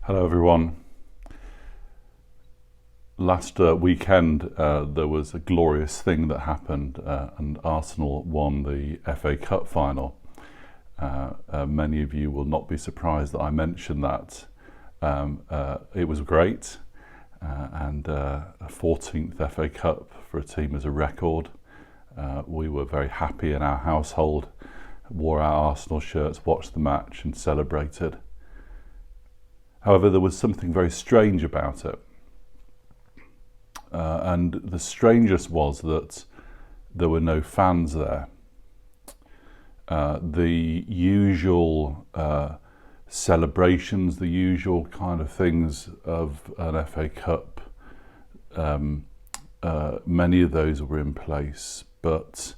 Hello everyone. Last weekend there was a glorious thing that happened and Arsenal won the FA Cup final. Many of you will not be surprised that I mentioned that. It was great and a 14th FA Cup for a team is a record. We were very happy in our household, wore our Arsenal shirts, watched the match and celebrated. However, there was something very strange about it. And the strangest was that there were no fans there. The usual celebrations, the usual kind of things of an FA Cup, many of those were in place, but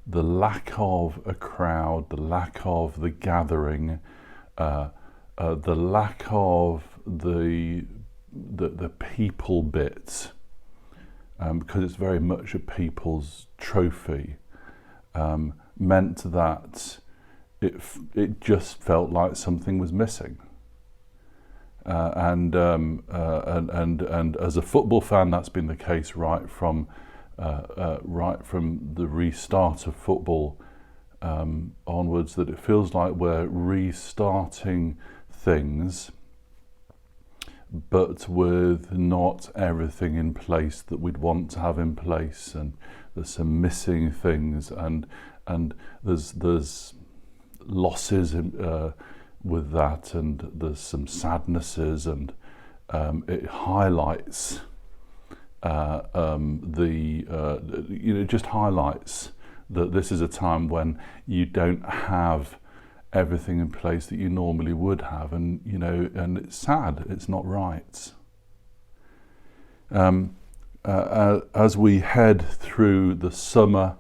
the lack of a crowd, the lack of the gathering, the lack of the people bit, because it's very much a people's trophy, meant that it just felt like something was missing. And as a football fan, that's been the case right from the restart of football onwards. That it feels like we're restarting things, but with not everything in place that we'd want to have in place, and there's some missing things, and there's losses with that, and there's some sadnesses, and it highlights just highlights that this is a time when you don't have everything in place that you normally would have, and and it's sad, it's not right. As we head through the summer,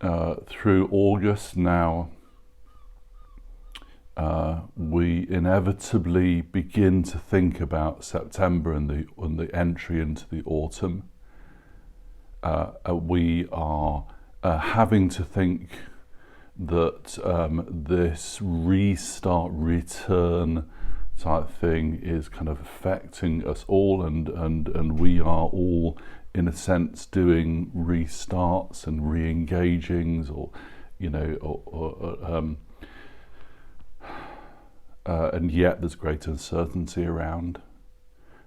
through August now, we inevitably begin to think about September and the entry into the autumn. We are having to think that this restart, return type thing is kind of affecting us all, and we are all in a sense doing restarts and re-engagings, and yet there's great uncertainty around.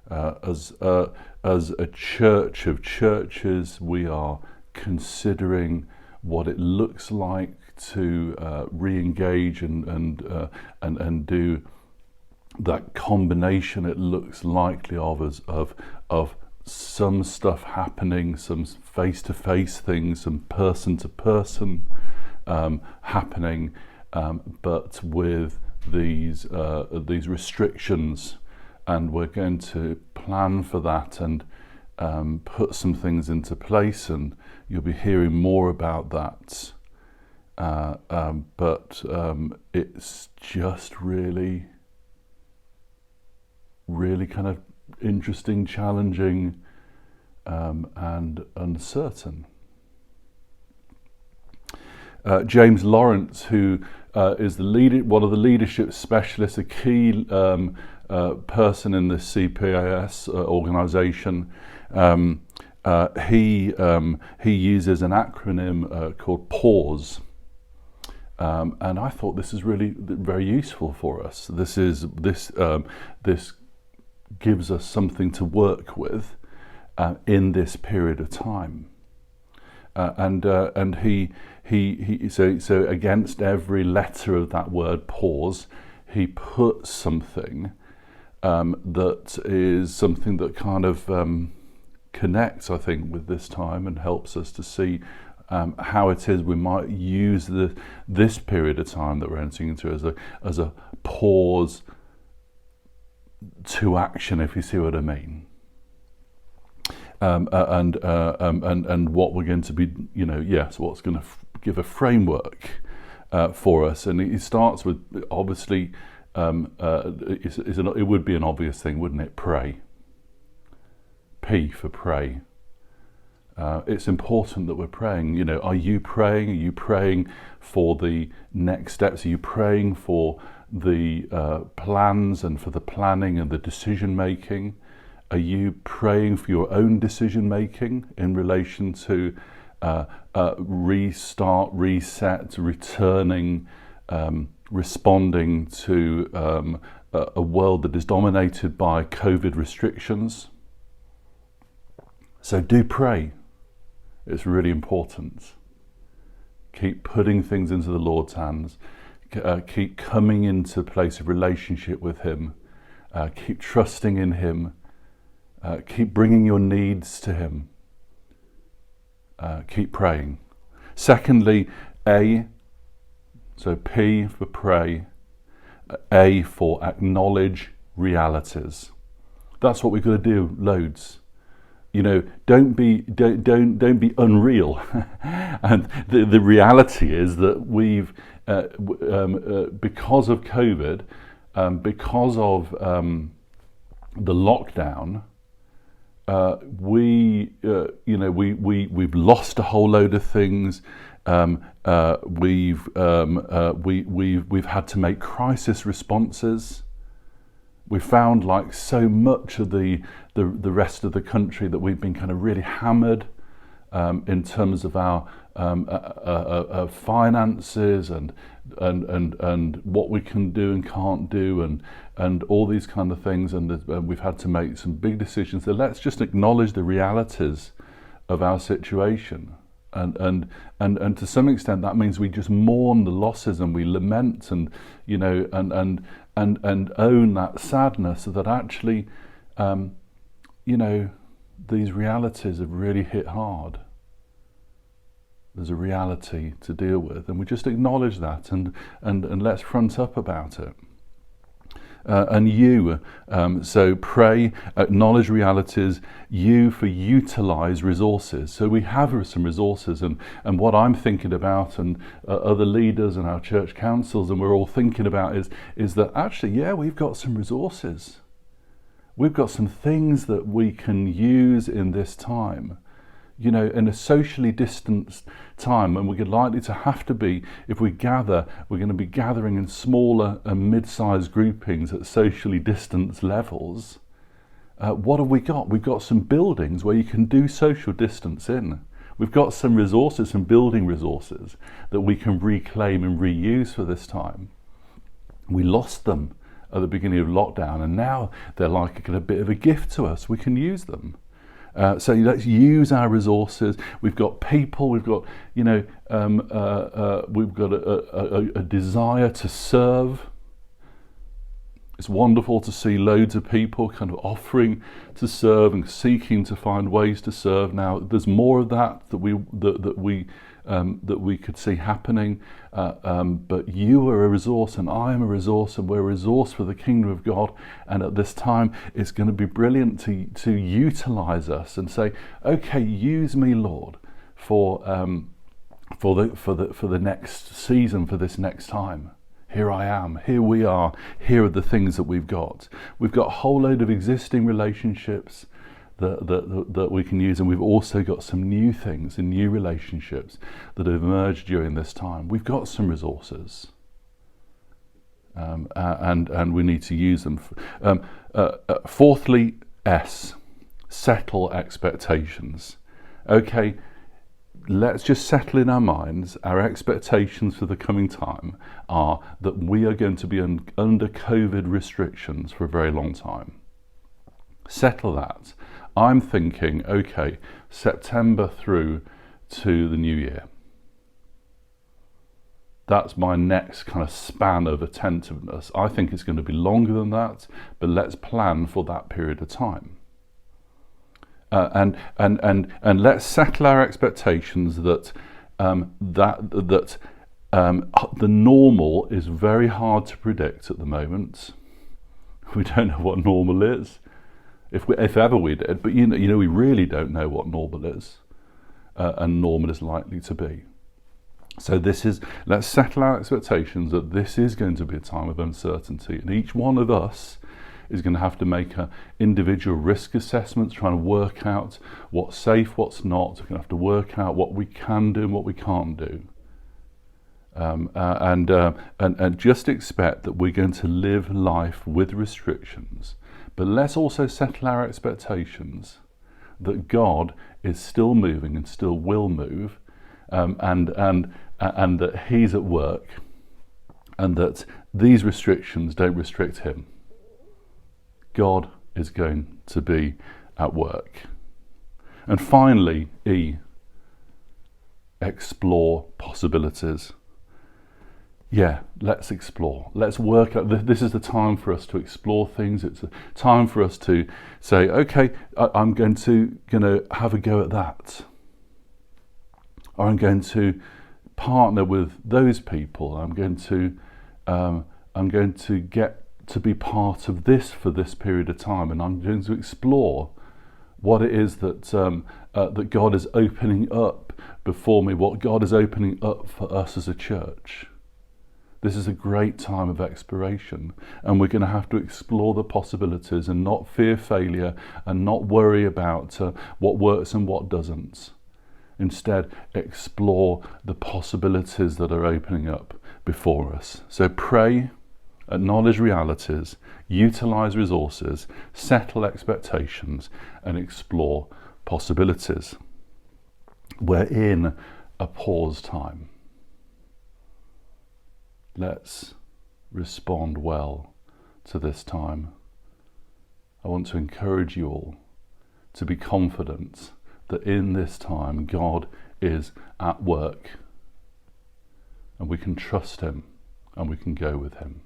As a church of churches, we are considering what it looks like to re-engage and do that combination it looks likely of some stuff happening, some face-to-face things, some person-to-person happening, but with these restrictions, and we're going to plan for that and put some things into place, and you'll be hearing more about that. But it's just really kind of interesting, challenging, and uncertain. James Lawrence, who is one of the leadership specialists, a key person in the CPAS organisation, he uses an acronym called P.A.U.S.E. And I thought this is really very useful for us. This gives us something to work with in this period of time. And he so against every letter of that word pause, he puts something that is something that kind of connects, I think, with this time and helps us to see how it is we might use this period of time that we're entering into as a pause to action, if you see what I mean. And what we're going to be, so what's going to give a framework for us. And it starts with, obviously, it would be an obvious thing, wouldn't it? Pray. P for pray. It's important that we're praying. Are you praying? Are you praying for the next steps? Are you praying for the plans and for the planning and the decision making? Are you praying for your own decision making in relation to restart, reset, returning, responding to a world that is dominated by COVID restrictions? So do pray. It's really important. Keep putting things into the Lord's hands. Keep coming into a place of relationship with Him. Keep trusting in Him. Keep bringing your needs to Him. Keep praying. Secondly, A, so P for pray, A for acknowledge realities. That's what we've got to do loads. You know, don't be unreal. And the reality is that we've because of COVID, because of the lockdown, we've lost a whole load of things. We've had to make crisis responses. We found, like so much of the rest of the country, that we've been kind of really hammered in terms of our finances and what we can do and can't do, and all these kind of things, and we've had to make some big decisions. So let's just acknowledge the realities of our situation, and to some extent that means we just mourn the losses and we lament, and you know, and own that sadness that actually, you know, these realities have really hit hard. There's a reality to deal with, and we just acknowledge that, and let's front up about it. And you, so pray, acknowledge realities, you for utilize resources. So we have some resources, and what I'm thinking about, and other leaders and our church councils, and we're all thinking about is that actually, yeah, we've got some resources. We've got some things that we can use in this time. You know, in a socially distanced time, and we're likely to have to be, if we gather, we're going to be gathering in smaller and mid-sized groupings at socially distanced levels. What have we got? We've got some buildings where you can do social distance in. We've got some resources, some building resources that we can reclaim and reuse for this time. We lost them at the beginning of lockdown, and now they're like a bit of a gift to us. We can use them. So let's use our resources. We've got people. We've got, you know, we've got a desire to serve. It's wonderful to see loads of people kind of offering to serve and seeking to find ways to serve. Now, there's more of that we could see happening. But you are a resource, and I am a resource, and we're a resource for the kingdom of God. And at this time, it's going to be brilliant to utilize us and say, okay, use me, Lord, for the next season, for this next time. Here I am, here we are, here are the things that we've got. We've got a whole load of existing relationships that we can use, and we've also got some new things and new relationships that have emerged during this time. We've got some resources, and we need to use them. Fourthly, S, settle expectations. Okay, let's just settle in our minds, our expectations for the coming time are that we are going to be under COVID restrictions for a very long time. Settle that. I'm thinking, okay, September through to the new year. That's my next kind of span of attentiveness. I think it's going to be longer than that, but let's plan for that period of time. And let's settle our expectations that the normal is very hard to predict at the moment. We don't know what normal is. If ever we did, but you know, we really don't know what normal is, and normal is likely to be. So let's settle our expectations that this is going to be a time of uncertainty, and each one of us is going to have to make individual risk assessments, trying to work out what's safe, what's not. We're going to have to work out what we can do and what we can't do. And just expect that we're going to live life with restrictions. But let's also settle our expectations that God is still moving and still will move, and that He's at work, and that these restrictions don't restrict Him. God is going to be at work. And finally, E, explore possibilities. Yeah, let's explore. Let's work out. This is the time for us to explore things. It's a time for us to say, okay, I'm going to have a go at that. Or I'm going to partner with those people. I'm going to get to be part of this for this period of time, and I'm going to explore what it is that that God is opening up before me, what God is opening up for us as a church. This is a great time of exploration, and we're going to have to explore the possibilities and not fear failure and not worry about what works and what doesn't. Instead, explore the possibilities that are opening up before us. So pray, acknowledge realities, utilize resources, settle expectations, and explore possibilities. We're in a pause time. Let's respond well to this time. I want to encourage you all to be confident that in this time God is at work, and we can trust Him and we can go with Him.